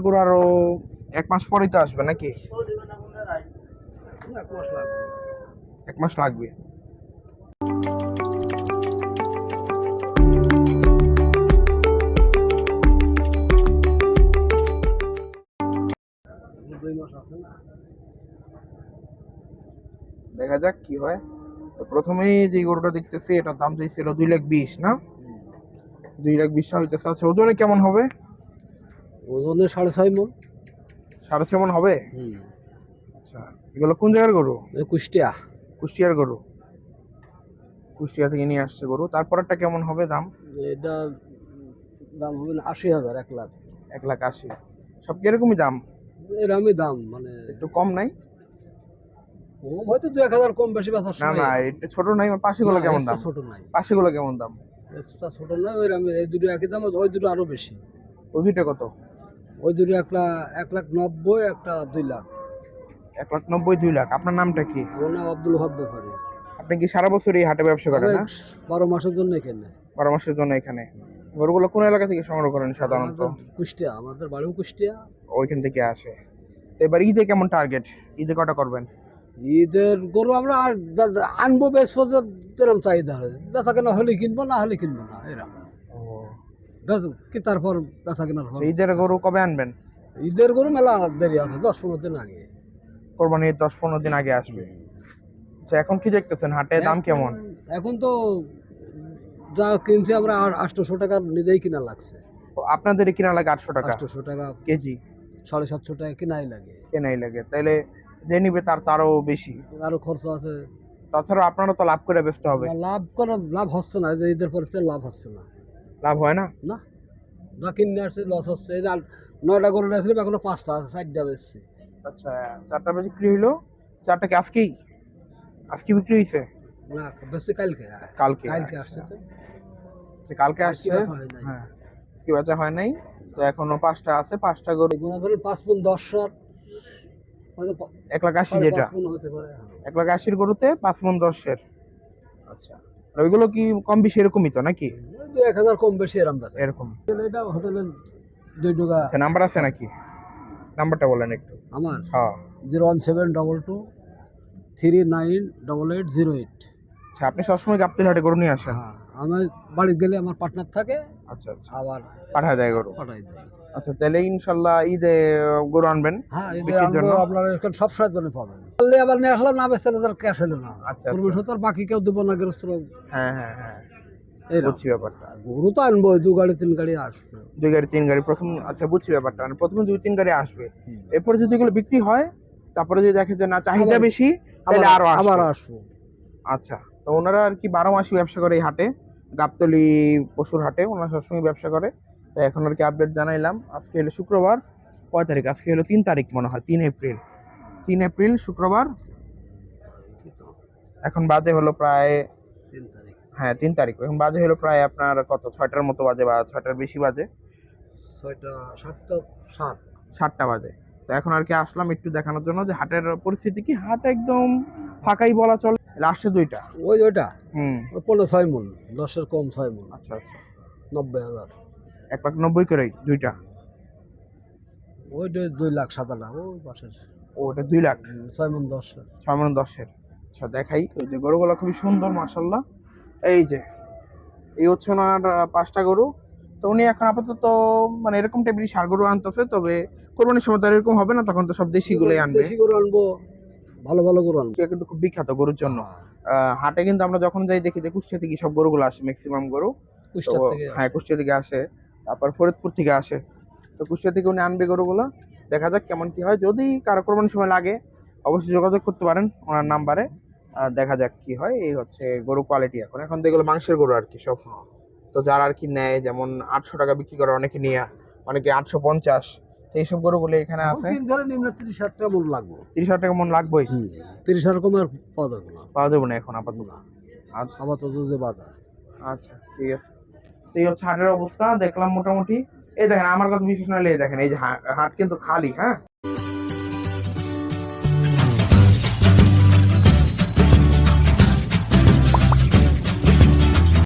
গরু আরো 1 মাস পরেই তো আসবে নাকি? 1 মাস লাগবে। দেখা যাক কি হয়। তো প্রথমেই যে গরুটা দেখতেছি এটার দাম চাইছিল 2,20,000 না? 2,20,000 হইতেছে। আচ্ছা, ওজনে কেমন হবে? ওজনে 6.5 মণ। 6.5 মণ হবে? আচ্ছা, এগুলো কোন জায়গার গরু? কুষ্টিয়া। কুষ্টিয়ার গরু। কুষ্টিয়া থেকে নিয়ে আসছে গরু। তারপরেরটা কেমন হবে দাম? এটা দাম হবে 80,000, 1 লাখ। 1,80,000। সব কি এরকমই দাম? এরমই দাম, মানে একটু কম নাই? হয়তো 2-1,000 কম বেশি বেচার না সময়। না, একটু ছোট নাই? পাশেগুলো কেমন দাম? ছোট নাই, পাশেগুলো কেমন দাম? এটা ছোট নয়। ওই এই দুটো একই দাম, ওই দুটো আরো বেশি। ওই দুইটা কত? ওই দুটো 1,90,000, একটা 2 লাখ। 1,90,000, 2 লাখ। আপনার নামটা কি? আমার নাম আব্দুল ওহাব ব্যাপারী। আপনি কি সারা বছর এই হাটে ব্যবসা করেন না? 12 মাসের জন্য এখানে। 12 মাসের জন্য এখানে। গরুগুলো কোন এলাকা থেকে সংগ্রহ করেন সাধারণত? কুষ্টিয়া, আমাদের বাড়িও কুষ্টিয়া। ওইখান থেকে আসে। তো এবার ঈদে কেমন টার্গেট? ঈদে কটা করবেন? ঈদের গরু আমরা আনবো, বেশ যেরকম চাহিদা হয়। বেচা কেনা হলে কিনবো, না হলে কিনবো না, এরকম। কি তারপর বেচা কেনার আচ্ছা, ঈদের গরু কবে আনবেন? ঈদের গরু মেলা দেরি আছে, 10-15 দিন আগে। কোরবানির 10-15 দিন আগে আসবে। আচ্ছা, এখন কি দেখতেছেন হাটে দাম কেমন? এখন তো যা কিনছি আমরা 800 টাকা নিজেই কিনা লাগছে। আপনাদের কিনা লাগে 800 টাকা? 800 টাকা কেজি। 750 টাকা কিনাই লাগে। কেনাই লাগে, তাইলে যে নিবে তারও বেশি। আরো খরচ আছে। তাছাড়া আপনারও তো লাভ করে বেচতে হবে। লাভ হচ্ছে না, যে ঈদের পরে লাভ হচ্ছে না। লাভ হয় না? না, যা কিনে আসছে লস হচ্ছে। এই যে 9টা গরু নিয়েছিলাম, এখনো 5টা আছে, 4টা বেচছি। আচ্ছা, 4টা বিক্রি হইলো। 4টা কি আজকে বিক্রি হয়েছে? না, বেচছি কালকে। কালকে আসছে তো। কালকে আসছে। হ্যাঁ, কি বেচা হয় নাই। তো এখনো 5টা আছে। 5টা গরু গুণা ধরুন 5 গুণ 10 1,80,000 যেটা। হতে পারে। 1,80,000 গরুতে 5 মণ 10-এর। আচ্ছা, আর ওইগুলো কি কম বেশি এরকমই তো নাকি? 1,000 কম বেশি এরকম বেচে। এরকম। এটা হোটেলের 2 টাকা। আচ্ছা, নাম্বার আছে নাকি? নাম্বারটা বলেন একটু। আমার হ্যাঁ। 01722 398808। আচ্ছা, আপনি সবসময় গাবতলী হাটে গরু নিয়ে আসেন? হ্যাঁ, আমি বাড়ি গেলে আমার পার্টনার থাকে। আচ্ছা আচ্ছা, আবার পাঠা যায় গরু? পাঠাই দেয়। আচ্ছা, তাহলে ইনশাল্লাহ ঈদে গরু আনবেন? হ্যাঁ, ঈদে বিক্রির আনবো। জন্য? আপনার এখানে সব সময় জন্য পাবেন। তাহলে আবার নিয়ে আসলাম, না বেচতে তার ক্যাশ হলো না। আচ্ছা পরিবেশ তো আর বাকি কেউ দেবো না গৃহস্থ। হ্যাঁ হ্যাঁ হ্যাঁ, এরকম বুঝছি ব্যাপারটা। গরু তো আনবো, 2 গাড়ি 3 গাড়ি আসবে। 2 গাড়ি 3 গাড়ি প্রথম। আচ্ছা, বুঝছি ব্যাপারটা। মানে প্রথমে 2-3 গাড়ি আসবে, এরপরে যদি এগুলো বিক্রি হয়, তারপরে যদি দেখে যে না চাহিদা বেশি, তাহলে আবার আসবো। আচ্ছা, তো ওনারা আর কি 12 মাসই ব্যবসা করে এই হাটে, গাবতলী পশুর হাটে। ওনারা সবসময় ব্যবসা করে। তো এখন আর কি আপডেট জানাইলাম। আজকে হলো শুক্রবার। কয় তারিখ? আজকে হলো 3 তারিখ মনে হয়, 3 এপ্রিল। 3 এপ্রিল শুক্রবার। এখন বাজে হলো প্রায় 3 তারিখ। হ্যাঁ, 3 তারিখ। এখন বাজে হলো প্রায় আপনার কত, 6টার মতো বাজে, বা 6টার বেশি বাজে। 6টা 7টা 7টা বাজে। তো এখন আর কি আসলাম একটু দেখানোর জন্য যে হাটের পরিস্থিতি কি। হাট একদম ফাঁকাই বলা চলে। লাস্টে 2টা ওইটা 15-6 মণ, 10-এর কম 6 মণ। আচ্ছা আচ্ছা, 90,000। 1,90,000 করে 2টা। ওইটা 2 লাখ 7টা, ওই পাশের। ওটা 2 লাখ। 6 মণ 10। 6 মণ 10-এর। আচ্ছা, দেখাই। ওই যে গরুগুলো খুবই সুন্দর মাশাআল্লাহ। এই হচ্ছে ওনার 5টা গরু। তো উনি এখন আপাতত মানে এরকম টাইপেরই ষাঁড় গরু আনতেছে। তবে কোরবানির সময় তো এরকম হবে না, তখন তো সব দেশি গুলোই আনবে। দেশি গরু আনবো, ভালো ভালো গরু আনবো। এটা কিন্তু খুব বিখ্যাত গরুর জন্য। হাটে কিন্তু আমরা যখন যাই দেখি যে কুষ্টিয়া থেকে সব গরুগুলো আসে, ম্যাক্সিমাম গরু। হ্যাঁ, কুষ্টিয়া থেকে আসে, তারপর ফরিদপুর থেকে আসে। তো কুষ্টিয়া থেকে উনি আনবে গরুগুলো। দেখা যাক কেমন কি হয়। যদি কারো কোরবানির সময় লাগে, অবশ্যই যোগাযোগ করতে পারেন ওনার নাম্বারে। দেখা যাক কি হয়। এই হচ্ছে গরু কোয়ালিটি। এখন তো এগুলো মাংসের গরু আর কি সব। তো যারা আর কি নেয়, যেমন 800 টাকা বিক্রি করে অনেকে, নিয়ে অনেকে 850। তো এইসব গরুগুলো এখানে আছে। নিম্ন 30,000 টাকা মণ লাগবে। 30,000 টাকা মণ লাগবেই? 30,000 কম আর পাওয়া যাবে না। পাওয়া যাবে না এখন আপাতত? আচ্ছা আপাতত যে বাজার। আচ্ছা, ঠিক আছে। তো এই হচ্ছে হাটের অবস্থা দেখলাম মোটামুটি। এই দেখেন, আমার কথা বিশেষ নইলে এই দেখেন, এই যে হাট কিন্তু খালি। হ্যাঁ,